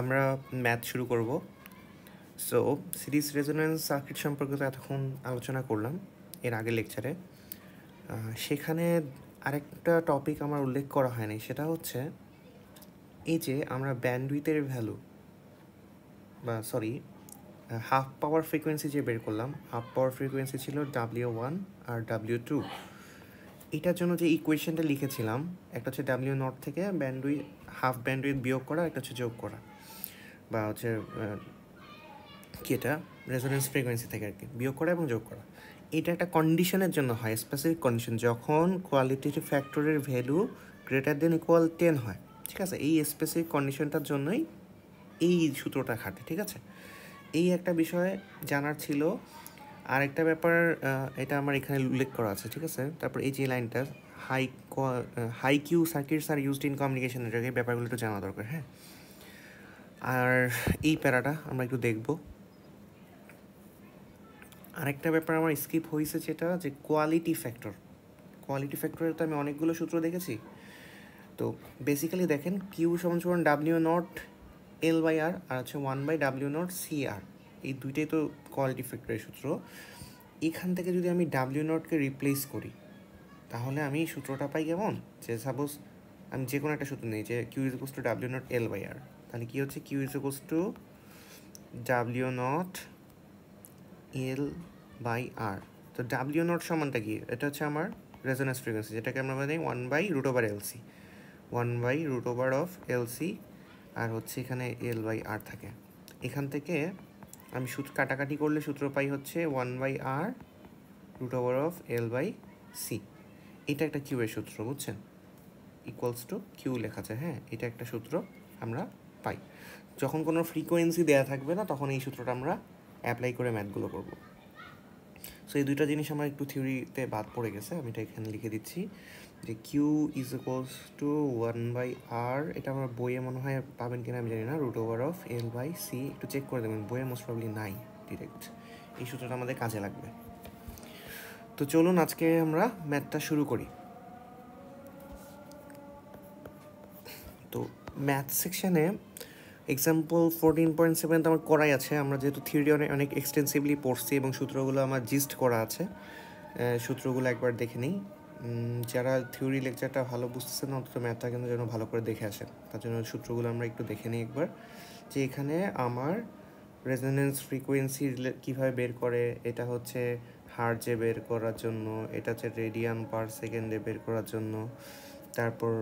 আমরা ম্যাথ শুরু করব। সো সিরিজ রেজোনেন্স সার্কিট সম্পর্কে তো এতক্ষণ আলোচনা করলাম এর আগের লেকচারে। সেখানে আরেকটা টপিক আমার উল্লেখ করা হয়নি, সেটা হচ্ছে এই যে আমরা ব্যান্ডউইথের ভ্যালু হাফ পাওয়ার ফ্রিকোয়েন্সি যে বের করলাম, হাফ পাওয়ার ফ্রিকোয়েন্সি ছিল W1 আর W2। এটার জন্য যে ইকুয়েশনটা লিখেছিলাম, একটা হচ্ছে W0 থেকে হাফ ব্যান্ডউইথ বিয়োগ করা, একটা হচ্ছে যোগ করা, বা হচ্ছে কি এটা রেজোনেন্স ফ্রিকোয়েন্সি থেকে আর কি বিয়োগ করা এবং যোগ করা। এটা একটা কন্ডিশনের জন্য হয়, স্পেসিফিক কন্ডিশন, যখন কোয়ালিটেটিভ ফ্যাক্টরের ভ্যালু গ্রেটার দেন ইকুয়াল 10 হয়। ঠিক আছে, এই স্পেসিফিক কন্ডিশনটার জন্যই এই সূত্রটা খাটে। ঠিক আছে, এই একটা বিষয় জানার ছিল। আরেকটা ব্যাপার, এটা আমার এখানে উল্লেখ করা আছে। ঠিক আছে, তারপর এই যে লাইনটা high Q circuits are used in communication, এই ব্যাপারগুলো একটু জানা দরকার। হ্যাঁ, আর এই প্যারাটা আমরা একটু দেখবো। আরেকটা ব্যাপার আমার স্কিপ হয়েছে, যেটা যে কোয়ালিটি ফ্যাক্টরের তো আমি অনেকগুলো সূত্র দেখেছি। তো বেসিক্যালি দেখেন, কিউ সমান W0 L/R আর হচ্ছে 1/W0 CR, এই দুইটাই তো কোয়ালিটি ফ্যাক্টরের সূত্র। এখান থেকে যদি আমি W0কে রিপ্লেস করি, তাহলে আমি সূত্রটা পাই কেমন, যে সাপোজ আমি যে কোনো একটা সূত্র নিই, যে Q is equals two W0 L/R, তাহলে কী হচ্ছে, Q is equals two W0 L/R। তো W0 সমানটা কি, এটা হচ্ছে আমার রেজোনেন্স ফ্রিকোয়েন্সি, যেটাকে আমরা বলি 1/√LC, 1/√LC, আর হচ্ছে এখানে L/R থাকে। এখান থেকে আমি সূত্র কাটাকাটি করলে সূত্র পাই হচ্ছে 1/R√L/C। এটা একটা কিউ এর সূত্র, বুঝছেন, ইকুয়ালস টু কিউ লেখা আছে। হ্যাঁ, এটা একটা সূত্র আমরা পাই যখন কোনো ফ্রিকোয়েন্সি দেওয়া থাকবে না, তখন এই সূত্রটা আমরা অ্যাপ্লাই করে ম্যাথগুলো করবো। সো এই দুইটা জিনিস আমার একটু থিওরিতে বাদ পড়ে গেছে, আমি এটা এখানে লিখে দিচ্ছি, যে Q is equals to 1/R। এটা আমার বইয়ে মনে হয় পাবেন কিনা আমি জানি না, √L/C। একটু চেক করে দেবেন, বইয়ে মোস্ট প্রবলি নাই ডিরেক্ট। এই সূত্রটা আমাদের কাজে লাগবে। তো চলুন আজকে আমরা ম্যাথটা শুরু করি। তো ম্যাথ সেকশানে এক্সাম্পল 14.7 আমার করাই আছে। আমরা যেহেতু থিওরি অনেক এক্সটেন্সিভলি পড়ছি এবং সূত্রগুলো আমার জিস্ট করা আছে, সূত্রগুলো একবার দেখে নিই। যারা থিওরি লেকচারটা ভালো বুঝতেছেন, অন্তত ম্যাথটা কিন্তু যেন ভালো করে দেখে আসেন, তার জন্য সূত্রগুলো আমরা একটু দেখে নিই একবার। যে এখানে আমার রেজোনেন্স ফ্রিকোয়েন্সি কীভাবে বের করে, এটা হচ্ছে হার্জে বের করার জন্য, এটা হচ্ছে রেডিয়ান পার সেকেন্ডে বের করার জন্য। তারপর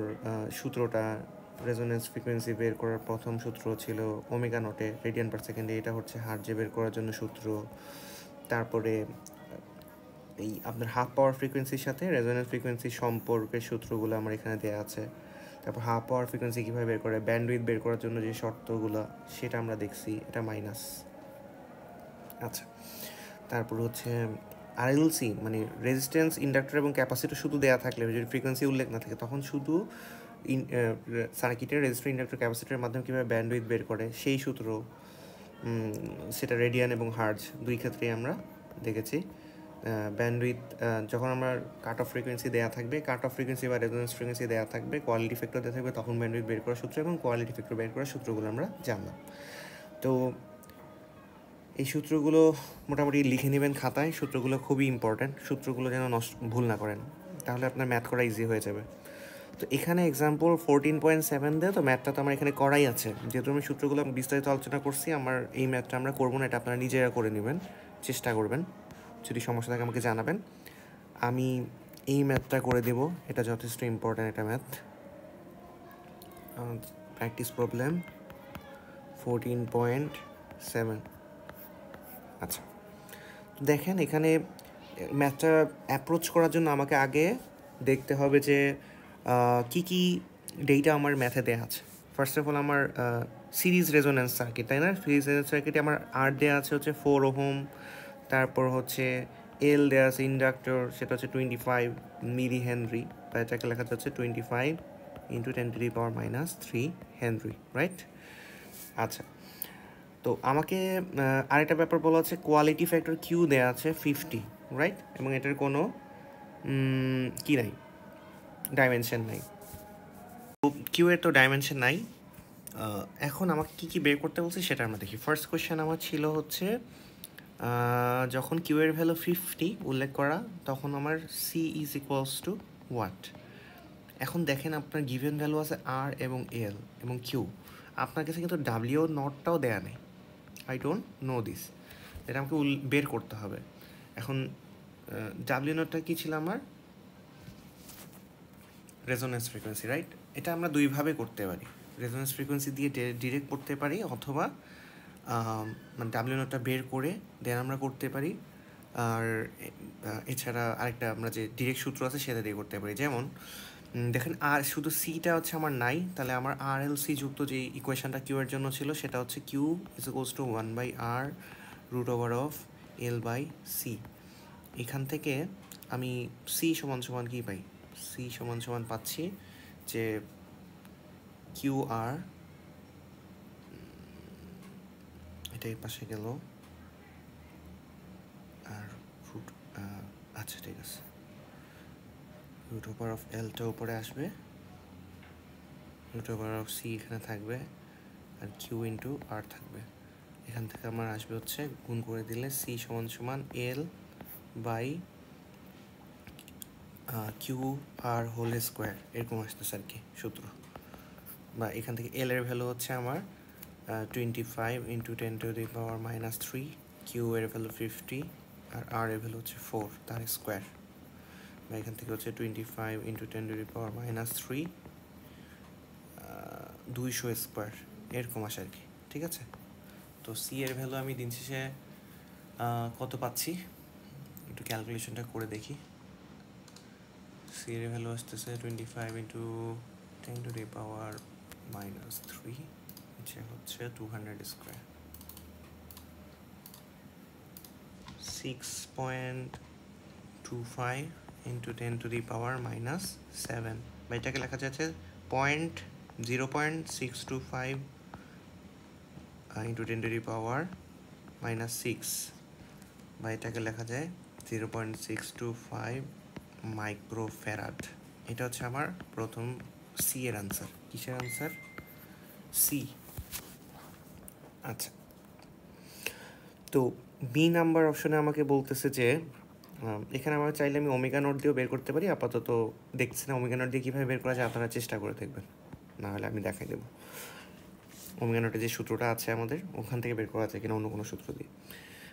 সূত্রটা রেজোনেন্স ফ্রিকোয়েন্সি বের করার প্রথম সূত্র ছিল ওমেগা নটে, রেডিয়ান পার সেকেন্ডে, এটা হচ্ছে হার্জে বের করার জন্য সূত্র। তারপরে এই আপনার হাফ পাওয়ার ফ্রিকোয়েন্সির সাথে রেজোনেন্স ফ্রিকোয়েন্সির সম্পর্কের সূত্রগুলো আমার এখানে দেওয়া আছে। তারপর হাফ পাওয়ার ফ্রিকোয়েন্সি কীভাবে বের করে, ব্যান্ডউইথ বের করার জন্য যে শর্তগুলো, সেটা আমরা দেখছি, এটা মাইনাস। আচ্ছা, তারপর হচ্ছে আরএলসি, মানে রেজিস্ট্যান্স, ইন্ডাক্টর এবং ক্যাপাসিটর শুধু দেওয়া থাকলে, যদি ফ্রিকোয়েন্সি উল্লেখ না থাকে, তখন শুধু সার্কিটের রেজিস্টর, ইন্ডাক্টর, ক্যাপাসিটরের মাধ্যমে কীভাবে ব্যান্ডউইথ বের করে সেই সূত্র, সেটা রেডিয়ান এবং হার্জ দুই ক্ষেত্রেই আমরা দেখেছি। ব্যান্ডউইথ, যখন আমার কাট অফ ফ্রিকোয়েন্সি দেওয়া থাকবে, কাট অফ ফ্রিকোয়েন্সি বা রেজোনেন্স ফ্রিকোয়েন্সি দেওয়া থাকবে, কোয়ালিটি ফ্যাক্টর দেওয়া থাকবে, তখন ব্যান্ডউইথ বের করার সূত্র এবং কোয়ালিটি ফ্যাক্টর বের করার সূত্রগুলো আমরা জানলাম। তো এই সূত্রগুলো মোটামুটি লিখে নেবেন খাতায়, সূত্রগুলো খুবই ইম্পর্ট্যান্ট, সূত্রগুলো যেন ভুল না করেন, তাহলে আপনার ম্যাথ করা ইজি হয়ে যাবে। তো এখানে এক্সাম্পল 14.7 দেয়, তো ম্যাথটা তো আমার এখানে করাই আছে। যেহেতু আমি সূত্রগুলো বিস্তারিত আলোচনা করছি, আমার এই ম্যাথটা আমরা করবো না, এটা আপনারা নিজেরা করে নেবেন, চেষ্টা করবেন। যদি সমস্যা থাকে আমাকে জানাবেন, আমি এই ম্যাথটা করে দেব। এটা যথেষ্ট ইম্পর্ট্যান্ট একটা ম্যাথ। Practice problem 14.7। আচ্ছা, দেখেন এখানে ম্যাথটা অ্যাপ্রোচ করার জন্য আমাকে আগে দেখতে হবে যে কি কি ডেটা আমার ম্যাথে দেওয়া আছে। ফার্স্ট অফ অল আমার সিরিজ রেজোনেন্স সার্কিট, তাই না? সিরিজ রেজোনেন্স সার্কিটে আমার আর দেওয়া আছে হচ্ছে 4 ওহম, তারপর হচ্ছে এল দেওয়া আছে ইন্ডাক্টর, সেটা হচ্ছে 25 মিলি হেনরি, বা এটাকে লেখা যাচ্ছে 25 × 10⁻³ হেনরি, রাইট? আচ্ছা, তো আমাকে আরেকটা ব্যাপার বলা হচ্ছে, কোয়ালিটি ফ্যাক্টর কিউ দেওয়া আছে 50, রাইট? এবং এটার কোনো কি নাই, ডাইমেনশন নাই। তো কিউ এর তো ডাইমেনশন নাই, এখন আমাকে কী বের করতে বলছে সেটা আমরা দেখি। ফার্স্ট কোয়েশ্চেন আমার ছিল হচ্ছে যখন কিউ এর ভ্যালু 50 উল্লেখ করা তখন আমার C is equals to what. এখন দেখেন আপনার গিভেন ভ্যালু আছে আর এবং এল এবং কিউ, আপনার কাছে কিন্তু ডাব্লিউ নটটাও দেয়া নেই। আই ডোন্ট নো দিস, এটা আমাকে বের করতে হবে। এখন ডাব্লিউ নটটা কী ছিল আমার? Resonance frequency, right? এটা আমরা দুইভাবে করতে পারি, রেজোনেন্স ফ্রিকোয়েন্সি দিয়ে ডিরেক্ট করতে পারি, অথবা মানে ডাব্লিউ নটটা বের করে দেন আমরা করতে পারি। আর এছাড়া আরেকটা আমরা যে ডিরেক্ট সূত্র আছে সেটা দিয়ে করতে পারি। যেমন দেখেন আর শুধু সিটা হচ্ছে আমার নাই, তাহলে আমার আর এল সি যুক্ত যে ইকুয়েশনটা কিউ এর জন্য ছিল সেটা হচ্ছে Q is equals to 1/r root over of L by C. এখান থেকে আমি সি সমান সমান কী পাই? সি সমান সমান পাচ্ছি যে কিউ আর, এটা এই পাশে গেল, আর রুট, আচ্ছা ঠিক আছে, রুট ওভার অফ এলটা উপরে আসবে, রুট ওভার অফ সি এখানে থাকবে, আর কিউ ইন্টু আর থাকবে। এখান থেকে আমার আসবে হচ্ছে গুণ করে দিলে সি সমান সমান L by Q R whole square, এরকম আসতেছে আর কি সূত্র। বা এখান থেকে এল এর ভ্যালু হচ্ছে আমার 25 ইন্টু 10⁻³ কিউ এর ভ্যালু 50 আর আর এর ভ্যালু হচ্ছে 4, তার স্কোয়ার। বা এখান থেকে হচ্ছে 25 ইন্টু 10⁻³ 200 স্কোয়ার, এরকম আসে আর কি। ঠিক আছে, তো সি এর ভ্যালু আমি দিন শেষে কত পাচ্ছি একটু ক্যালকুলেশনটা করে দেখি। সি এর ভ্যালু আসতেছে 25 ইন্টু 10⁻³ যে হচ্ছে 200 স্কোয়ার, 6.25 ইন্টু 10⁻⁻7, বা এটাকে লেখা যাচ্ছে 0.625 ইন্টু 10⁻⁻6, বা এটাকে লেখা যায় 0.625 মাইক্রোফ্যারাড। এটা হচ্ছে আমার প্রথম সি এর আনসার। কিসের আনসার? সি। আচ্ছা, তো বি নাম্বার অপশনে আমাকে বলতেছে যে এখানে আমরা চাইলে আমি ওমেগা নট দিয়েও বের করতে পারি। আপাতত দেখছি না ওমেগা নট দিয়ে কীভাবে বের করা যায়, আপনারা চেষ্টা করে দেখবেন, না হলে আমি দেখাই দেবো ওমেগা নটের যে সূত্রটা আছে আমাদের ওখান থেকে বের করা যায় কিনা অন্য কোনো সূত্র দিয়ে।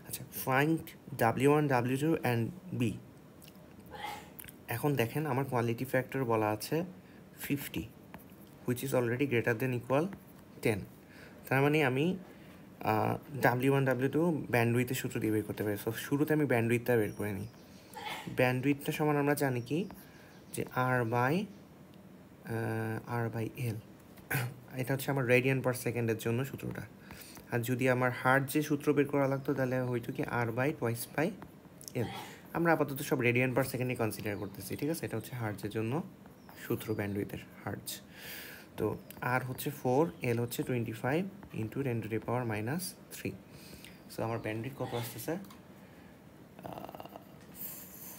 আচ্ছা, find W1, W2 and B. এখন দেখেন আমার কোয়ালিটি ফ্যাক্টর বলা আছে 50, which is already greater than equal 10। তার মানে আমি W1, W2 ব্যান্ডউইথের সূত্র দিয়ে বের করতে পারি। সো শুরুতে আমি ব্যান্ডউইথটা বের করে নিই। ব্যান্ডউইথটা সমান আমরা জানি কি, যে আর বাই এল, এটা হচ্ছে আমার রেডিয়ান পার সেকেন্ডের জন্য সূত্রটা। আর যদি আমার হার্ট যে সূত্র বের করা লাগতো তাহলে হয়তো কি আর বাই টুয়াইস বাই এল। আমরা আপাতত সব রেডিয়ান পার সেকেন্ডে কনসিডার করতেছি, ঠিক আছে? এটা হচ্ছে হার্টজের জন্য সূত্র ব্যান্ডউইথের, হার্টজ। তো আর হচ্ছে 4, এল হচ্ছে 25 ইন্টু 10⁻⁻3। সো আমার ব্যান্ডউইথ কত আসতেছে?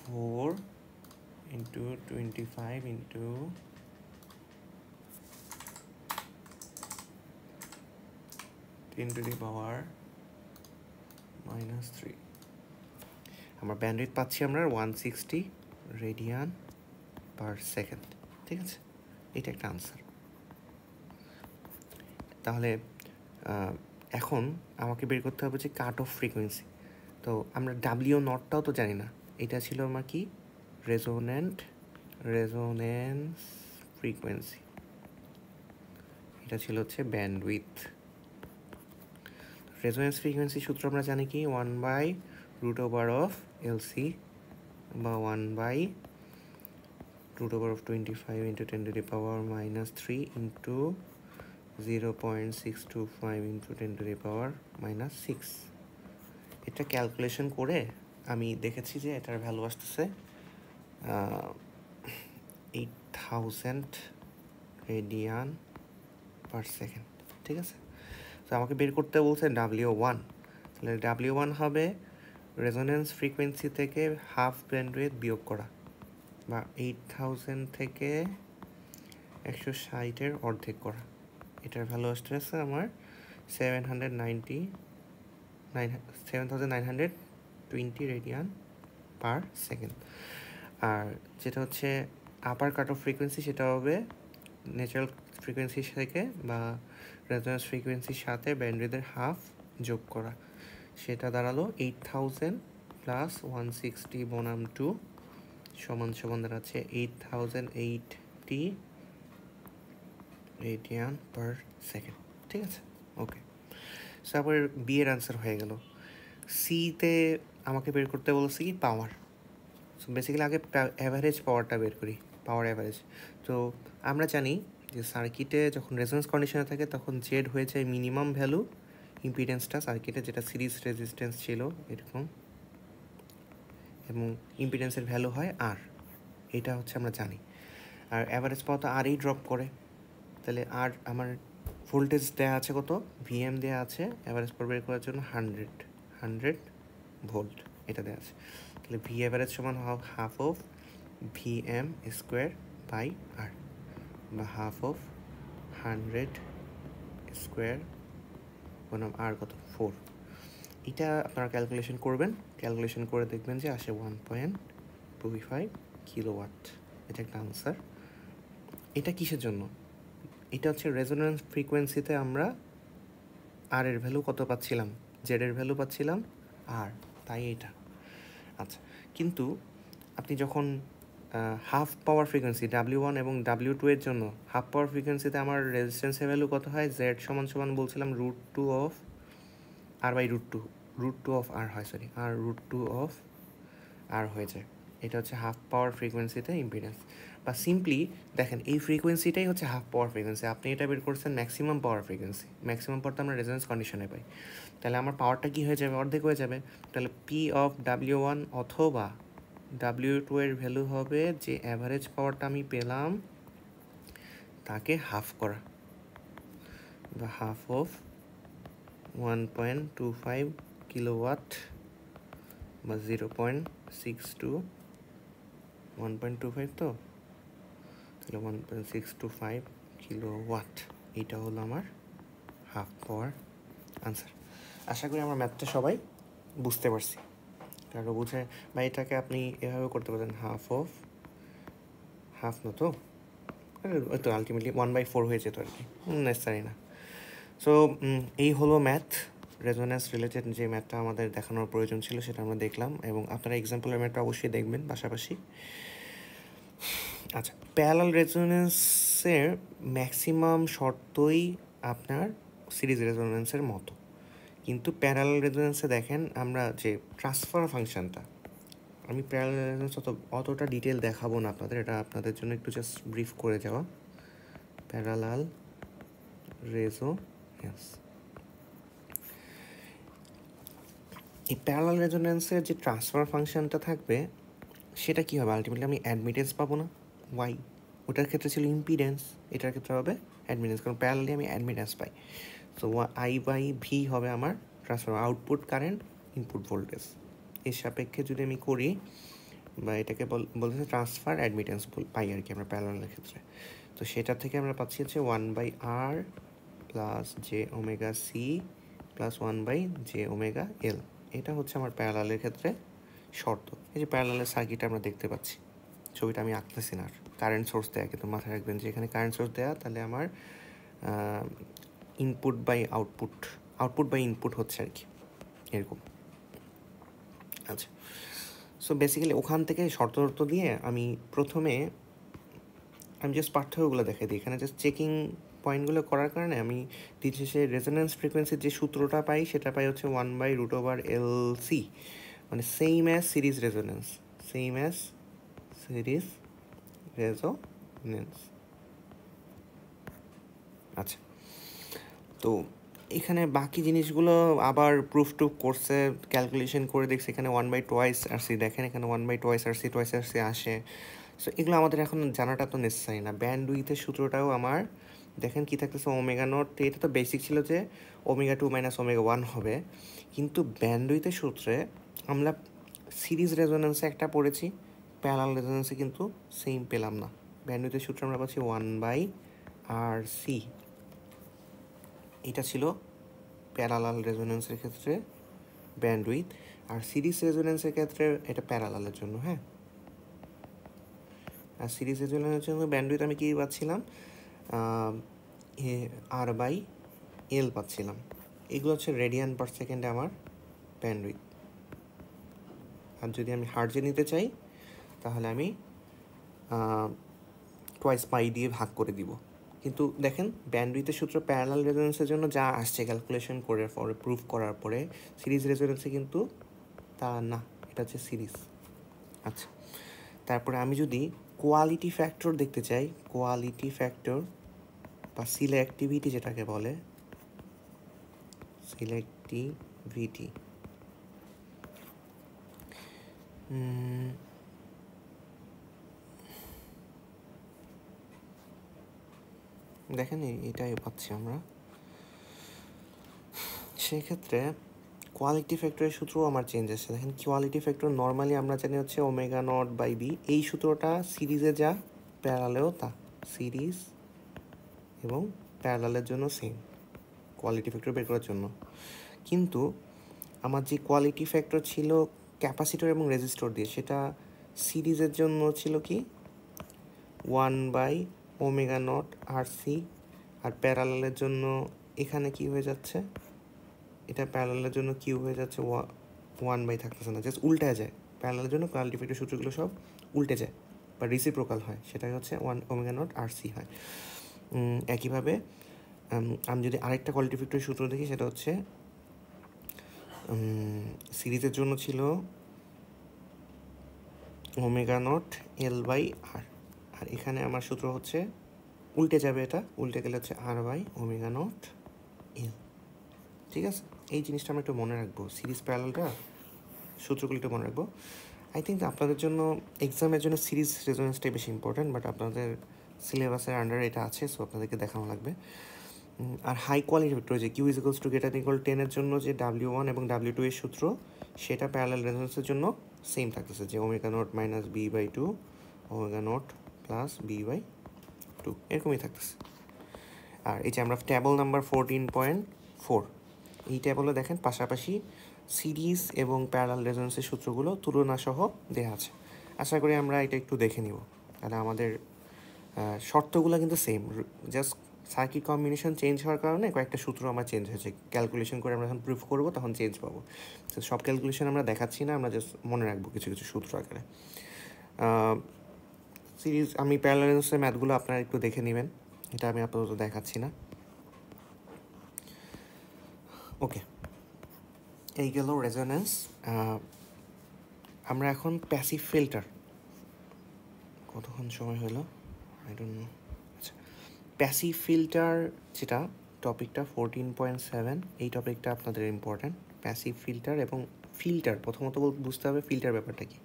4 ইন্টু 25 ইন্টু 10⁻⁻3। আমার ব্যান্ডউইথ পাচ্ছি আমরা 160 রেডিয়ান পার সেকেন্ড। ঠিক আছে, এটা একটা আনসার। তাহলে এখন আমাকে বের করতে হবে যে কাট অফ ফ্রিকোয়েন্সি। তো আমরা ডাব্লিউ নটটাও তো জানি না, এটা ছিল আমার কি রেজোনেন্স ফ্রিকোয়েন্সি, এটা ছিল হচ্ছে ব্যান্ডউইথ। রেজোনেন্স ফ্রিকোয়েন্সি সূত্র আমরা জানি কি 1/√/LC বা 1/√25 ইন্টু 10⁻⁻3 ইন্টু 0.625 ইন্টু 10⁻⁻6। এটা ক্যালকুলেশন করে আমি দেখেছি যে এটার ভ্যালু আসতেছে 8000 রেডিয়ান পার সেকেন্ড। ঠিক আছে, তো আমাকে বের করতে বলছে W1। তাহলে W1 হবে রেজোনেন্স ফ্রিকোয়েন্সি থেকে হাফ ব্যান্ডউইথ বিয়োগ করা, বা 8000 থেকে 160-এর অর্ধেক করা, এটার ভ্যালু আসতেছে আমার 7920 রেডিয়ান পার সেকেন্ড। আর যেটা হচ্ছে আপার কাট অফ ফ্রিকোয়েন্সি, সেটা হবে ন্যাচারাল ফ্রিকোয়েন্সির থেকে বা রেজোন্যান্স ফ্রিকোয়েন্সির সাথে ব্যান্ডউইথের হাফ যোগ করা, সেটা দাঁড়ালো 8000 প্লাস 160 বনাম 2 সমান দাঁড়াচ্ছে 8080 রেডিয়ান পার সেকেন্ড। ঠিক আছে, ওকে। তারপরে বি এর আনসার হয়ে গেল। সিতে আমাকে বের করতে বলছি কি পাওয়ার। সো বেসিক্যালি আগে অ্যাভারেজ পাওয়ারটা বের করি, পাওয়ার অ্যাভারেজ। তো আমরা জানি যে সার্কিটে যখন রেজোন্যান্স কন্ডিশনে থাকে তখন জেড হয়ে যায় মিনিমাম ভ্যালু ইম্পিডেন্সটা সার্কিটে, যেটা সিরিজ রেজিস্ট্যান্স ছিল এরকম, এবং ইম্পিডেন্সের ভ্যালু হয় আর, এটা হচ্ছে আমরা জানি। আর অ্যাভারেজ পাওয়ার তো আরই ড্রপ করে, তাহলে আর আমার ভোল্টেজ দেওয়া আছে কত, ভিএম দেওয়া আছে, অ্যাভারেজ পাওয়ার বের করার জন্য 100 ভোল্ট এটা দেওয়া আছে। তাহলে ভি অ্যাভারেজ সমান half of VM square by R, বা হাফ অফ 100 স্কোয়ার বনাম আর কত 4। এটা আপনারা ক্যালকুলেশন করবেন, ক্যালকুলেশন করে দেখবেন যে আসে 1.25 কিলোওয়াট। এটা একটা আনসার। এটা কিসের জন্য? এটা হচ্ছে রেজোন্যান্স ফ্রিকোয়েন্সিতে আমরা আর এর ভ্যালু কত পাচ্ছিলাম, জেড এর ভ্যালু পাচ্ছিলাম আর, তাই এটা। আচ্ছা, কিন্তু আপনি যখন হাফ পাওয়ার ফ্রিকোয়েন্সি W1 এবং W2 এর জন্য হাফ পাওয়ার ফ্রিকোয়েন্সিতে আমার রেজিস্ট্যান্সের ভ্যালু কত হয়, জেড সমান বলছিলাম √2 অফ আর বাই √2 অফ আর হয়, সরি, আর √2 অফ আর হয়ে যায়। এটা হচ্ছে হাফ পাওয়ার ফ্রিকোয়েন্সিতে ইম্পিডেন্স, বা সিম্পলি দেখেন এই ফ্রিকোয়েন্সিটাই হচ্ছে হাফ পাওয়ার ফ্রিকোয়েন্সি। আপনি এটা বের করছেন maximum power frequency, maximum power তো আমরা রেজোন্যান্স কন্ডিশনে পাই। তাহলে আমার পাওয়ারটা কী হয়ে যাবে, অর্ধেক হয়ে যাবে। তাহলে পি অফ W1 অথবা W2 এর ভ্যালু হবে যে অ্যাভারেজ পাওয়ারটা আমি পেলাম তাকে হাফ করা, বা হাফ অফ 1.25 কিলোওয়াট বা 0.62, 1.25 তো, তাহলে 1.625 কিলোওয়াট। এটা হলো আমার হাফ পাওয়ার আনসার। আশা করি আমার ম্যাথটা সবাই বুঝতে পারছি। কারো বুঝে বা এটাকে আপনি এভাবে করতে পারেন, হাফ না তো, ওই তো আলটিমেটলি 1/4 হয়ে যেত আর কি, নেসেসারি না। সো এই হলো ম্যাথ, রেজোন্যান্স রিলেটেড যে ম্যাথটা আমাদের দেখানোর প্রয়োজন ছিল সেটা আমরা দেখলাম, এবং আপনারা এক্সাম্পলের ম্যাথটা অবশ্যই দেখবেন পাশাপাশি। আচ্ছা, প্যারালাল রেজোন্যান্সের ম্যাক্সিমাম শর্তই আপনার সিরিজ রেজোন্যান্সের মতো, কিন্তু প্যারালাল রেজোন্যান্সে দেখেন আমরা যে ট্রান্সফার ফাংশনটা, আমি প্যারালাল রেজোন্যান্স অতটা ডিটেল দেখাবো না আপনাদের, এটা আপনাদের জন্য একটু জাস্ট ব্রিফ করে যাওয়া। প্যারালাল রেজোন্যান্স, এই প্যারালাল রেজোন্যান্সের যে ট্রান্সফার ফাংশনটা থাকবে সেটা কী হবে, আলটিমেটলি আমি অ্যাডমিটেন্স পাবো না, ওয়াই, ওটার ক্ষেত্রে ছিল ইম্পিডেন্স, এটার ক্ষেত্রে হবে অ্যাডমিটেন্স, কারণ প্যারালালি আমি অ্যাডমিটেন্স পাই। সো I/V হবে আমার transfer, output current input voltage, এর সাপেক্ষে যদি আমি করি, বা এটাকে বলতেছে ট্রান্সফার অ্যাডমিটেন্স পাই আর কি আমরা প্যারালালের ক্ষেত্রে। তো সেটা থেকে আমরা পাচ্ছি হচ্ছে 1/R plus jωC plus 1/jωL। এটা হচ্ছে আমার প্যারালালের ক্ষেত্রে শর্ত। এই যে প্যারালালের সার্কিট আমরা দেখতে পাচ্ছি, ছবিটা আমি আঁকতেছি না, আর কারেন্ট সোর্স দেওয়া, কিন্তু মাথায় রাখবেন যে এখানে কারেন্ট সোর্স দেওয়া, তাহলে আমার input by output by input হচ্ছে আর কি, এরকম। আচ্ছা, সো বেসিক্যালি ওখান থেকে শর্ত দিয়ে আমি প্রথমে জাস্ট পার্থক্যগুলো দেখাই দিই। এখানে জাস্ট চেকিং পয়েন্টগুলো করার কারণে আমি দিন শেষে রেজোন্যান্স ফ্রিকোয়েন্সির যে সূত্রটা পাই সেটা পাই হচ্ছে 1/√LC, মানে সেম অ্যাজ সিরিজ রেজোন্যান্স, আচ্ছা, তো এখানে বাকি জিনিসগুলো আবার প্রুফ করছে, ক্যালকুলেশন করে দেখছি, এখানে 1/2RC দেখেন, এখানে 1/2RC আসে। সো এগুলো আমাদের এখন জানাটা তো নেসেসারি না। ব্যান্ডউইথের সূত্রটাও আমার দেখেন কী থাকতেছে, ω0, এটা তো বেসিক ছিল যে ω2 - ω1 হবে, কিন্তু ব্যান্ডউইথের সূত্রে আমরা সিরিজ রেজোন্যান্সে একটা পড়েছি, প্যারালাল রেজোন্যান্সে কিন্তু সেম পেলাম না। ব্যান্ডউইথের সূত্রে আমরা পাচ্ছি 1/RC, এটা ছিল প্যারালাল রেজোনেন্সের ক্ষেত্রে ব্যান্ডউইথ, আর সিরিজ রেজোনেন্সের ক্ষেত্রে এটা প্যারালালের জন্য। হ্যাঁ, আর সিরিজ রেজোনেন্সের জন্য ব্যান্ডউইথ আমি কী পাচ্ছিলাম, R/L পাচ্ছিলাম। এগুলো হচ্ছে রেডিয়ান পার সেকেন্ডে আমার ব্যান্ডউইথ। আর যদি আমি হার্টজে নিতে চাই তাহলে আমি টোয়াইস পাই দিয়ে ভাগ করে দিব। কিন্তু দেখেন ব্যান্ডউইথের সূত্র প্যারালাল রেজোনেন্সের জন্য যা আসছে ক্যালকুলেশন করে পরে প্রুফ করার পরে, সিরিজ রেজোনেন্সে কিন্তু তা না, এটা হচ্ছে সিরিজ। আচ্ছা, তারপরে আমি যদি কোয়ালিটি ফ্যাক্টর দেখতে চাই, কোয়ালিটি ফ্যাক্টর বা সিলেক্টিভিটি যেটাকে বলে, সিলেক্টিভিটি, দেখেন এটাই পাচ্ছি আমরা। সেক্ষেত্রে কোয়ালিটি ফ্যাক্টরের সূত্রও আমার চেঞ্জ আসছে। দেখেন কোয়ালিটি ফ্যাক্টর নর্মালি আমরা জানি হচ্ছে ω0/b। এই সূত্রটা সিরিজে যা, প্যারালেও তা, সিরিজ এবং প্যারালালের জন্য সেম কোয়ালিটি ফ্যাক্টর বের করার জন্য। কিন্তু আমার যে কোয়ালিটি ফ্যাক্টর ছিল ক্যাপাসিটর এবং রেজিস্টর দিয়ে, সেটা সিরিজের জন্য ছিল কি 1/ω0RC, আর প্যারালালের জন্য এখানে কি হয়ে যাচ্ছে, এটা প্যারালালের জন্য কিউ হয়ে যাচ্ছে 1 থাকতেছে না, জাস্ট উল্টে যায়। প্যারালালের জন্য কোয়ালিটি ফ্যাক্টর সূত্রগুলো সব উল্টে যায় বা রিসিপ্রোকাল হয়, সেটাই হচ্ছে 1ω0RC হয়। একইভাবে আমি যদি আরেকটা কোয়ালিটি ফ্যাক্টরের সূত্র দেখি, সেটা হচ্ছে সিরিজের জন্য ছিল ω0L/R, আর এখানে আমার সূত্র হচ্ছে উল্টে যাবে, এটা উল্টে গেলে হচ্ছে R/ω0L। ঠিক আছে, এই জিনিসটা আমরা একটু মনে রাখবো, সিরিজ প্যারালালটা সূত্রগুলো একটু মনে রাখবো। আই থিঙ্ক আপনাদের জন্য এক্সামের জন্য সিরিজ রেজোনেন্সটাই বেশি ইম্পর্ট্যান্ট, বাট আপনাদের সিলেবাসের আন্ডারে এটা আছে, সো আপনাদেরকে দেখানো লাগবে। আর হাই কোয়ালিটি ভেক্টর যে Q is equals to greater than equal 10 জন্য যে W1 এবং W2 এর সূত্র, সেটা প্যারালাল রেজোনেন্সের জন্য সেম থাকতেছে, যে ω0 - B/2 ω0 + B/2 এরকমই থাকতেছে। আর এই যে আমরা টেবল নাম্বার 14.4, এই টেবলে দেখেন পাশাপাশি সিরিজ এবং প্যারালাল রেজোনেন্সের সূত্রগুলো তুলনা সহ দেওয়া আছে। আশা করি আমরা এটা একটু দেখে নিব, তাহলে আমাদের শর্তগুলো কিন্তু same, just circuit combination change হওয়ার কারণে কয়েকটা সূত্র আমার চেঞ্জ হয়েছে। ক্যালকুলেশন করে আমরা যখন প্রুফ করবো তখন চেঞ্জ পাবো। তো সব ক্যালকুলেশন আমরা দেখাচ্ছি না, আমরা জাস্ট মনে রাখবো কিছু কিছু সূত্র আকারে। সিরিজ আমি প্যারালাল রেজোনেন্সের ম্যাথগুলো আপনারা একটু দেখে নেবেন, এটা আমি আপাতত দেখাচ্ছি না। ওকে, এই গেল রেজোনেন্স। আমরা এখন প্যাসিভ ফিল্টার, কতক্ষণ সময় হলো আই ডোন্ট নো। আচ্ছা, প্যাসিভ ফিল্টার যেটা টপিকটা 14.7, এই টপিকটা আপনাদের ইম্পর্ট্যান্ট। প্যাসিভ ফিল্টার এবং ফিল্টার, প্রথমত বুঝতে হবে ফিল্টার ব্যাপারটা কি।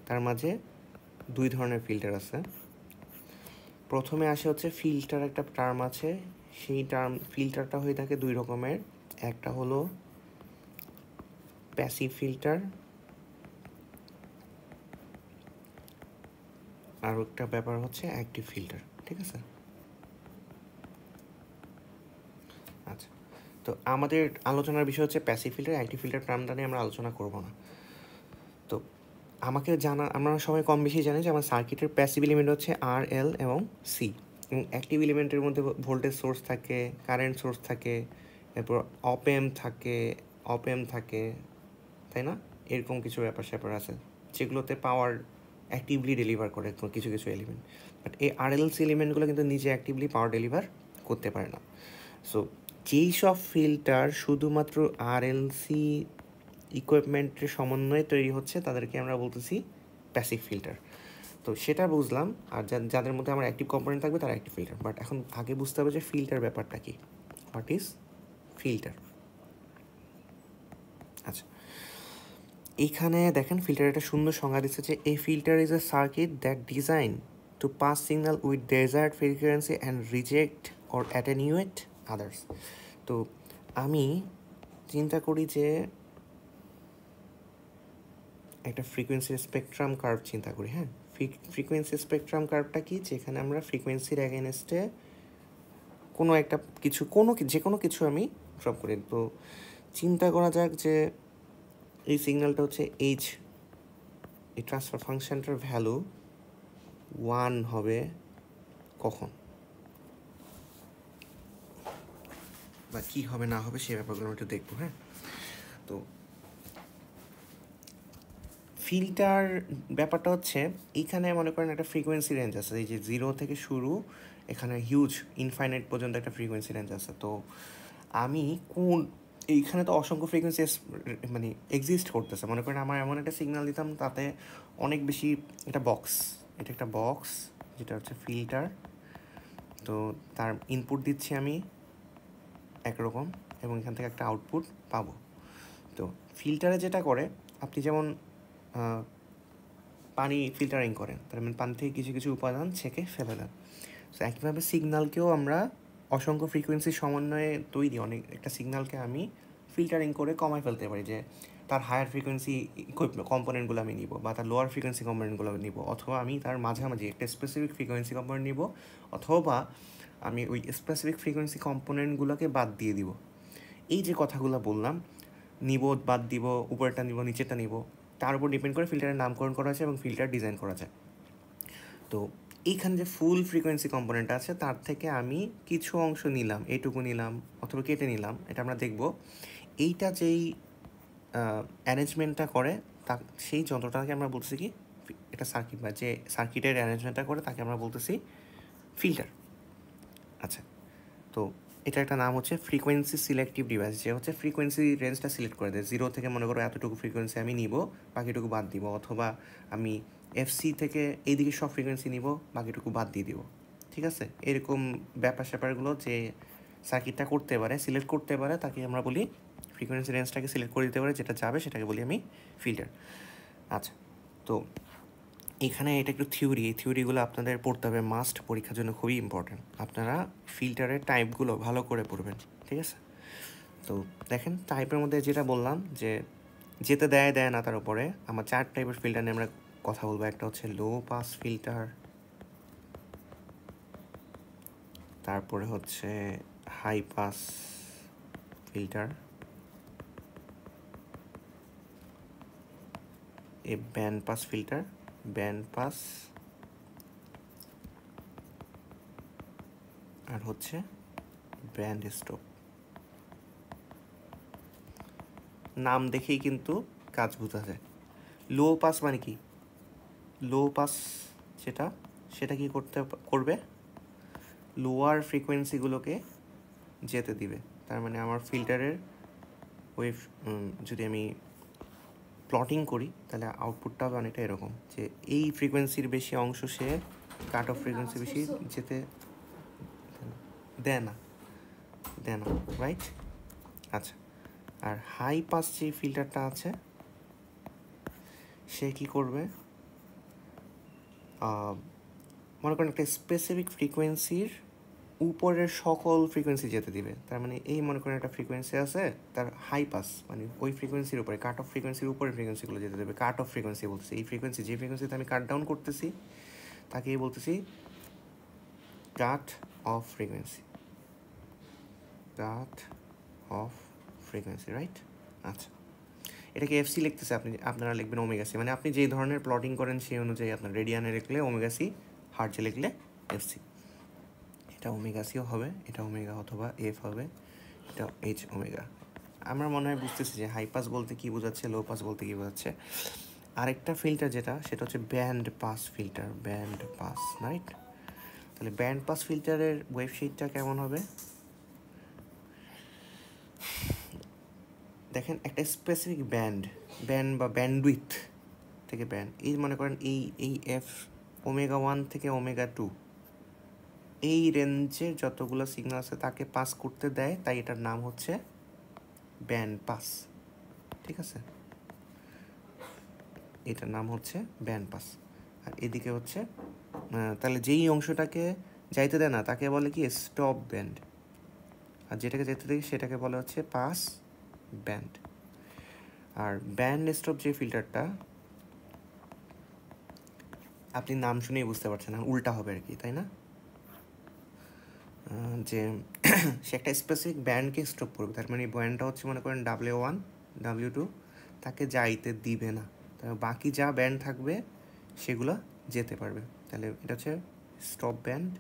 তার মাঝে দুই ধরনের ফিল্টার আছে। প্রথমে আসে হচ্ছে ফিল্টার, একটা টার্ম আছে, সেই টার্ম ফিল্টারটা হয়ে থাকে দুই রকমের, একটা হলো প্যাসিভ ফিল্টার, আর একটা ব্যাপার হচ্ছে অ্যাক্টিভ ফিল্টার। ঠিক আছে, আচ্ছা, তো আমাদের আলোচনার বিষয় হচ্ছে প্যাসিভ ফিল্টার। অ্যাক্টিভ ফিল্টার টার্মটা নিয়ে আমরা আলোচনা করব না। তো আমাকে জানা, আমরা সবাই কম বেশি জানি যে আমার সার্কিটের প্যাসিভ এলিমেন্ট হচ্ছে R, L এবং C, এবং অ্যাক্টিভ এলিমেন্টের মধ্যে ভোল্টেজ সোর্স থাকে, কারেন্ট সোর্স থাকে, এরপর অপ-এম্প থাকে, তাই না? এরকম কিছু ব্যাপার স্যাপার আছে যেগুলোতে পাওয়ার অ্যাক্টিভলি ডেলিভার করে কিছু কিছু এলিমেন্ট। বাট এই RLC এলিমেন্টগুলো কিন্তু নিজে অ্যাক্টিভলি পাওয়ার ডেলিভার করতে পারে না। সো যেই সব ফিল্টার শুধুমাত্র RLC ইকুইপমেন্টের সমন্বয়ে তৈরি হচ্ছে, তাদেরকে আমরা বলতেছি প্যাসিভ ফিল্টার। তো সেটা বুঝলাম, আর যাদের মধ্যে আমার অ্যাক্টিভ কম্পোনেন্ট থাকবে তারা অ্যাক্টিভ ফিল্টার। বাট এখন আগে বুঝতে হবে যে ফিল্টার ব্যাপারটা কি, হোয়াট ইজ ফিল্টার। আচ্ছা, এইখানে দেখেন ফিল্টার একটা সুন্দর সংজ্ঞা দিচ্ছে যে এই filter is a circuit that design to pass signal with desired frequency and reject or attenuate others. তো আমি চিন্তা করি যে একটা ফ্রিকোয়েন্সির স্পেকট্রাম কার্ভ চিন্তা করি। হ্যাঁ, ফ্রিকোয়েন্সি স্পেকট্রাম কার্ভটা কি, যেখানে আমরা ফ্রিকোয়েন্সির অ্যাগেনস্টে কোনো একটা কিছু যে কোনো কিছু আমি ড্রপ করি। তো চিন্তা করা যাক যে এই সিগন্যালটা হচ্ছে এইচ, এই ট্রান্সফার ফাংশনটার ভ্যালু 1 হবে কখন, বা কী হবে না হবে সেই ব্যাপারগুলো আমরা একটু দেখবো। হ্যাঁ, তো ফিল্টার ব্যাপারটা হচ্ছে এইখানে মনে করেন একটা ফ্রিকোয়েন্সি রেঞ্জ আছে, এই যে 0 থেকে শুরু, এখানে হিউজ ইনফাইনাইট পর্যন্ত একটা ফ্রিকোয়েন্সি রেঞ্জ আছে। তো আমি এইখানে তো অসংখ্য ফ্রিকোয়েন্সি মানে এক্সিস্ট করতেছে। মনে করেন আমার এমন একটা সিগন্যাল দিতাম তাতে অনেক বেশি, এটা একটা বক্স যেটা হচ্ছে ফিল্টার। তো তার ইনপুট দিচ্ছি আমি একরকম এবং এখান থেকে একটা আউটপুট পাবো। তো ফিল্টারে যেটা করে, আপনি যেমন পানি ফিল্টারিং করেন, তার মানে পানি থেকে কিছু কিছু উপাদান ছেঁকে ফেলে দেন। তো একইভাবে সিগন্যালকেও আমরা অসংখ্য ফ্রিকোয়েন্সির সমন্বয়ে তৈরি অনেক একটা সিগন্যালকে আমি ফিল্টারিং করে কমায় ফেলতে পারি, যে তার হায়ার ফ্রিকোয়েন্সি কম্পোনেন্টগুলো আমি নিব, বা তার লোয়ার ফ্রিকোয়েন্সি কম্পোনেন্টগুলো আমি নিব, অথবা আমি তার মাঝামাঝি একটা স্পেসিফিক ফ্রিকোয়েন্সি কম্পোনেন্ট নিব, অথবা আমি ওই স্পেসিফিক ফ্রিকোয়েন্সি কম্পোনেন্টগুলোকে বাদ দিয়ে দিব। এই যে কথাগুলো বললাম, নিব, বাদ দিব, উপরেরটা নিব, নিচেরটা নিব, তার উপর ডিপেন্ড করে ফিল্টারের নামকরণ করা আছে এবং ফিল্টার ডিজাইন করা যায়। তো এইখানে যে ফুল ফ্রিকোয়েন্সি কম্পোনেন্ট আছে তার থেকে আমি কিছু অংশ নিলাম, এইটুকু নিলাম অথবা কেটে নিলাম, এটা আমরা দেখব। এইটা যেই অ্যারেঞ্জমেন্টটা করে তা সেই যন্ত্রটাকে আমরা বলতেছি কি, এটা সার্কিট, বা যে সার্কিটের অ্যারেঞ্জমেন্টটা করে তাকে আমরা বলতেছি ফিল্টার। আচ্ছা, তো এটা একটা নাম হচ্ছে ফ্রিকোয়েন্সি সিলেক্টিভ ডিভাইস, যে হচ্ছে ফ্রিকোয়েন্সি রেঞ্জটা সিলেক্ট করে দেয়। 0 থেকে মনে করো এতটুকু ফ্রিকোয়েন্সি আমি নিব, বাকিটুকু বাদ দিব, অথবা আমি এফসি থেকে এইদিকে সব ফ্রিকোয়েন্সি নিব, বাকিটুকু বাদ দিয়ে দিব। ঠিক আছে, এরকম ব্যাপার স্যাপারগুলো যে সার্কিটটা করতে পারে, সিলেক্ট করতে পারে, তাকে আমরা বলি ফ্রিকোয়েন্সি রেঞ্জটাকে সিলেক্ট করে দিতে পারে, যেটা যাবে সেটাকে বলি আমি ফিল্টার। আচ্ছা, তো এখানে এটা একটু থিওরি, এই থিওরিগুলো আপনাদের পড়তে হবে, মাস্ট, পরীক্ষার জন্য খুবই ইম্পর্ট্যান্ট। আপনারা ফিল্টারের টাইপগুলো ভালো করে পড়বেন, ঠিক আছে? তো দেখেন, টাইপের মধ্যে যেটা বললাম যে যেতে দেয় না, তার উপরে আমার 4 টাইপের ফিল্টার নিয়ে আমরা কথা বলবো। একটা হচ্ছে লো পাস ফিল্টার, তারপরে হচ্ছে high pass filter, a band pass filter, band pass, আর হচ্ছে ব্যান্ড স্টপ। নাম দেখেই কিন্তু কাজ বোঝা যায়। লো পাস মানে কি? লো পাস সেটা কি করবে, লোয়ার ফ্রিকোয়েন্সিগুলোকে যেতে দিবে। তার মানে আমার ফিল্টারের ওয়েভ, যদি আমি প্লটিং করি তাহলে আউটপুটটা হবে অনেকটা এরকম, যে এই ফ্রিকোয়েন্সির বেশি অংশ সে কাট অফ ফ্রিকোয়েন্সি বেশি যেতে দেয় না, রাইট? আচ্ছা, আর হাই পাস যে ফিল্টারটা আছে সে কী করবে, মনে করেন একটা স্পেসিফিক ফ্রিকোয়েন্সির উপরের সকল ফ্রিকোয়েন্সি যেতে দিবে। তার মানে এই মনে করেন একটা ফ্রিকোয়েন্সি আছে, তার হাই পাস মানে ওই ফ্রিকোয়েন্সির উপরে, কাট অফ ফ্রিকোয়েন্সির উপরে ফ্রিকোয়েন্সিগুলো যেতে দেবে। কাট অফ ফ্রিকোয়েন্সি বলতেছি এই ফ্রিকোয়েন্সি, যে ফ্রিকোয়েন্সিতে আমি কাট ডাউন করতেছি তাকেই বলতেছি cut off frequency, cut off frequency, right? আচ্ছা, এটাকে এফসি লিখতেছে, আপনারা লিখবেন ওমেগা সি, মানে আপনি যেই ধরনের প্লটিং করেন সেই অনুযায়ী আপনার রেডিয়ানে লিখলে ওমেগা সি, হার্টজে লিখলে এফসি। এটা ওমেগা সিও হবে, এটা ওমেগা অথবা এফ হবে, এটা এইচ ওমেগা। আমরা মনে হয় বুঝতেছি যে হাই পাস বলতে কী বোঝাচ্ছে, লো পাস বলতে কী বোঝাচ্ছে। আরেকটা ফিল্টার যেটা, সেটা হচ্ছে band pass filter, band pass, right? তাহলে ব্যান্ড পাস ফিল্টারের ওয়েবসাইটটা কেমন হবে দেখেন, একটা স্পেসিফিক ব্যান্ড বা ব্যান্ডউইথ থেকে ব্যান্ড, এই মনে করেন এই এফ ওমেগা 1 থেকে ওমেগা 2, এই রেঞ্জের যতগুলো সিগন্যাল আছে তাকে পাস করতে দেয়, তাই এটার নাম হচ্ছে ব্যান্ড পাস। ঠিক আছে, এটার নাম হচ্ছে ব্যান্ড পাস। আর এদিকে হচ্ছে তাহলে যেই অংশটাকে যাইতে দেয় না তাকে বলে কি স্টপ ব্যান্ড, আর যেটাকে যেতে দেয় সেটাকে বলে হচ্ছে পাস ব্যান্ড। আর ব্যান্ড স্টপ যে ফিল্টারটা, আপনি নাম শুনেই বুঝতে পারছেন না, উল্টা হবে আর কি, তাই না? যে সে একটা স্পেসিফিক ব্যান্ডকে স্টপ করবে, তার মানে ব্যান্ডটা হচ্ছে মনে করেন W1 W2, তাকে যাইতে দিবে না, বাকি যা ব্যান্ড থাকবে সেগুলো যেতে পারবে। তাহলে এটা হচ্ছে স্টপ ব্যান্ড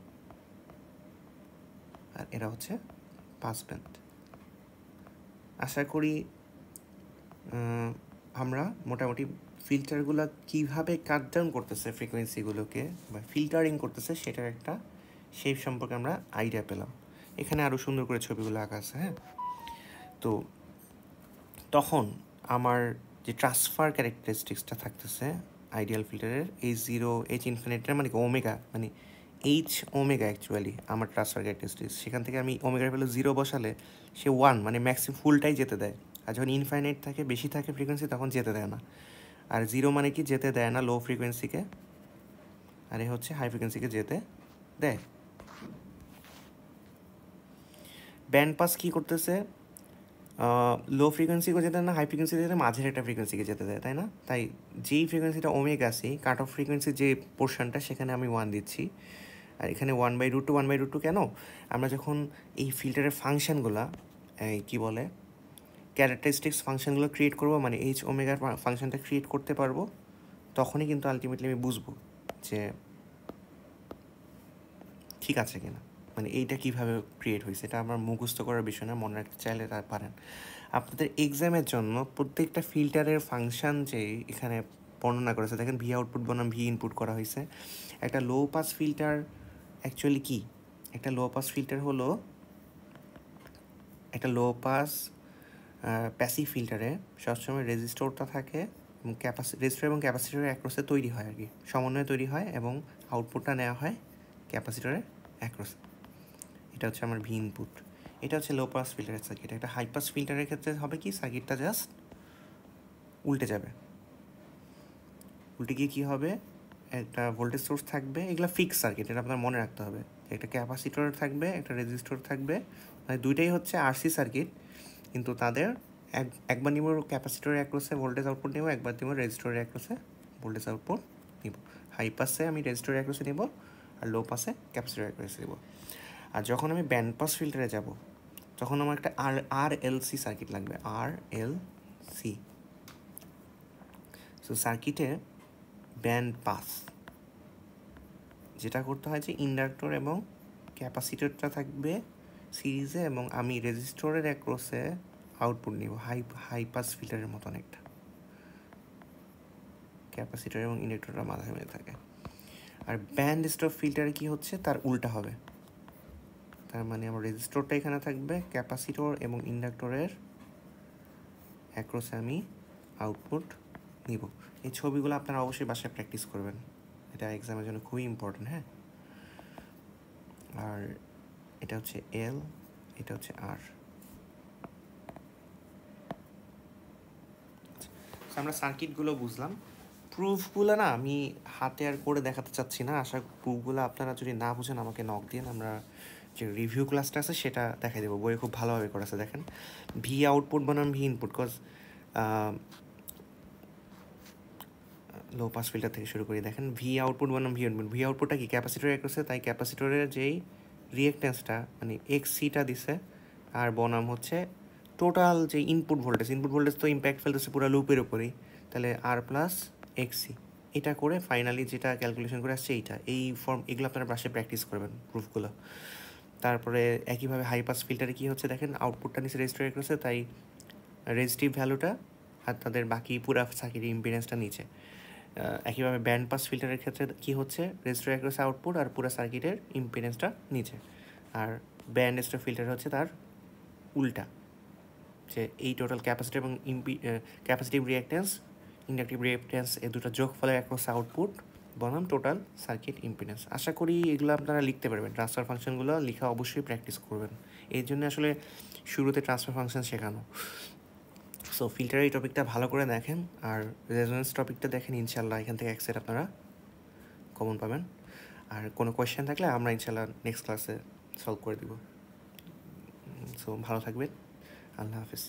আর এরা হচ্ছে পাস ব্যান্ড। আশা করি আমরা মোটামুটি ফিল্টারগুলো কীভাবে কাট ডাউন করতেছে ফ্রিকোয়েন্সিগুলোকে বা ফিল্টারিং করতেছে সেটার একটা শেপ সম্পর্কে আমরা আইডিয়া পেলাম। এখানে আরও সুন্দর করে ছবিগুলো আঁকা আছে। হ্যাঁ, তো তখন আমার যে ট্রান্সফার ক্যারেক্টারিস্টিক্সটা থাকতেছে আইডিয়াল ফিল্টারের H0 H ইনফিনিটের মানে ওমেগা, মানে H ওমেগা অ্যাকচুয়ালি আমার ট্রান্সফার ক্যারেক্টারিস্টিক্স। সেখান থেকে আমি ওমেগার ভ্যালু 0 বসালে সে 1 মানে ম্যাক্সিমাম ফুলটাই যেতে দেয়, আর যখন ইনফাইনাইট থাকে বেশি থাকে ফ্রিকোয়েন্সি তখন যেতে দেয় না। আর 0 মানে কি যেতে দেয় না লো ফ্রিকোয়েন্সিকে, আর এ হচ্ছে হাই ফ্রিকোয়েন্সিকে যেতে দেয়। ব্যান্ড পাস কী করতেছে, লো ফ্রিকোয়েন্সিকে যেতে না হাই ফ্রিকোয়েন্সিকে যেতে মাঝের একটা ফ্রিকোয়েন্সিকে যেতে দেয়, তাই না? তাই যেই ফ্রিকোয়েন্সিটা ওমেগা আছে কাট অফ ফ্রিকোয়েন্সির যে পোর্শনটা সেখানে আমি 1 দিচ্ছি, আর এখানে 1/√2 1/√2 কেন? আমরা যখন এই ফিল্টারের ফাংশানগুলো কী বলে ক্যারেক্টারিস্টিক্স ফাংশনগুলো ক্রিয়েট করবো, মানে H ওমেগার ফাংশনটা ক্রিয়েট করতে পারবো, তখনই কিন্তু আলটিমেটলি আমি বুঝবো যে ঠিক আছে কিনা, মানে এইটা কীভাবে ক্রিয়েট হয়েছে। এটা আমার মুখস্থ করার বিষয় না, মনে রাখতে চাইলে তা পারেন। আপনাদের এক্সামের জন্য প্রত্যেকটা ফিল্টারের ফাংশন যে এখানে বর্ণনা করেছে দেখেন, ভি আউটপুট বনাম ভি ইনপুট করা হয়েছে। একটা লো পাস ফিল্টার অ্যাকচুয়ালি কি, একটা লো পাস ফিল্টার হলো একটা লো পাস প্যাসিভ ফিল্টারে সবসময় রেজিস্টরটা থাকে এবং রেজিস্টর এবং ক্যাপাসিটরের অ্যাক্রসে তৈরি হয় আর কি, সমন্বয়ে তৈরি হয় এবং আউটপুটটা নেওয়া হয় ক্যাপাসিটরের অ্যাক্রসে। এটা হচ্ছে আমার ভি ইনপুট। এটা হচ্ছে লো পাস ফিল্টারের সার্কিট। একটা হাই পাস ফিল্টারের ক্ষেত্রে হবে কি, সার্কিটটা জাস্ট উল্টে যাবে। উল্টে গিয়ে কী হবে, একটা ভোল্টেজ সোর্স থাকবে, এগুলো ফিক্স সার্কিট, এটা আপনার মনে রাখতে হবে। একটা ক্যাপাসিটর থাকবে, একটা রেজিস্টর থাকবে, মানে দুইটাই হচ্ছে আরসি সার্কিট, কিন্তু তাদের একবার নিব ক্যাপাসিটরের অ্যাক্রসে ভোল্টেজ আউটপুট নেব, একবার দিব রেজিস্টরের অ্যাক্রসে ভোল্টেজ আউটপুট নিব। হাই পাসে আমি রেজিস্টরের অ্যাক্রসে নেব, আর লো পাসে ক্যাপাসিটরের অ্যাক্রসে নেব। আর যখন আমি ব্যান্ড পাস ফিল্টারে যাব তখন আমার একটা RLC সার্কিট লাগবে, RLC। সো সার্কিটে ব্যান্ড পাস যেটা করতে হয় যে ইন্ডাক্টর এবং ক্যাপাসিটরটা থাকবে সিরিজে, এবং আমি রেজিস্টরের অ্যাক্রসে আউটপুট নিব হাই পাস ফিল্টারের মতন একটা, ক্যাপাসিটর এবং ইন্ডাক্টরটা মাথায় মেলে থাকে। আর ব্যান্ড স্টপ ফিল্টারে কি হচ্ছে, তার উল্টা হবে। তার মানে আমার রেজিস্টরটা এখানে থাকবে, ক্যাপাসিটর এবং ইন্ডাক্টরের অ্যাক্রসে আমি আউটপুট নিব। এই ছবিগুলো আপনারা অবশ্যই বাসায় প্র্যাকটিস করবেন, এটা এক্সামের জন্য খুবই ইম্পর্টেন্ট। হ্যাঁ, আর এটা হচ্ছে L, এটা হচ্ছে R। আমরা সার্কিটগুলো বুঝলাম, প্রুফগুলো না আমি হাতে আর করে দেখাতে চাচ্ছি না। আশা প্রুফগুলো আপনারা যদি না বুঝেন আমাকে নক দিন, আমরা যে রিভিউ ক্লাসটা আছে সেটা দেখাই দেবো, বইয়ে খুব ভালোভাবে করেছে। দেখেন, ভি আউটপুট বনাম V input, cause low pass filter থেকে শুরু করি। দেখেন, ভি আউটপুট বনাম ভি ইনপুট। ভি আউটপুটটা কি ক্যাপাসিটরে করছে, তাই ক্যাপাসিটরের যেই রিয়েকটেন্সটা মানে XC-টা দিছে, আর বনাম হচ্ছে টোটাল যে ইনপুট ভোল্টেজ তো ইম্প্যাক্ট ফেলতেছে পুরো লুপের উপরেই, তাহলে R+XC। এটা করে ফাইনালি যেটা ক্যালকুলেশন করে আসছে এইটা, এই ফর্ম, এগুলো আপনারা বাসায় প্র্যাকটিস করবেন প্রুফগুলো। তারপরে একইভাবে হাই পাস ফিল্টারে কী হচ্ছে দেখেন, আউটপুটটা নিচে রেজিস্টার করছে, তাই রেজিস্টিভ ভ্যালুটা আর তাদের বাকি পুরা সার্কিটের ইম্পিডেন্সটা নিচে। একইভাবে ব্যান্ড পাস ফিল্টারের ক্ষেত্রে কী হচ্ছে, রেজিস্টার অ্যাক্রসে আউটপুট আর পুরো সার্কিটের ইম্পিডেন্সটা নিচে। আর ব্যান্ড স্টপ ফিল্টার হচ্ছে তার উল্টা, যে এই টোটাল ক্যাপাসিটি এবং ক্যাপাসিটিভ রিঅ্যাক্টেন্স, ইন্ডাকটিভ রিঅ্যাক্টেন্স, এই দুটো যোগ ফলে অ্যাক্রস আউটপুট বনাম টোটাল সার্কিট ইম্পিডেন্স। আশা করি এগুলো আপনারা লিখতে পারবেন। ট্রান্সফার ফাংশনগুলো লেখা অবশ্যই প্র্যাকটিস করবেন, এই জন্য আসলে শুরুতে ট্রান্সফার ফাংশন শেখানো। সো ফিল্টারের এই টপিকটা ভালো করে দেখেন, আর রেজোনেন্স টপিকটা দেখেন, ইনশাল্লাহ এখান থেকে এক সেট আপনারা কমন পাবেন। আর কোনো কোয়েশ্চেন থাকলে আমরা ইনশাল্লাহ নেক্সট ক্লাসে সলভ করে দিব। সো ভালো থাকবেন, আল্লাহ হাফিজ।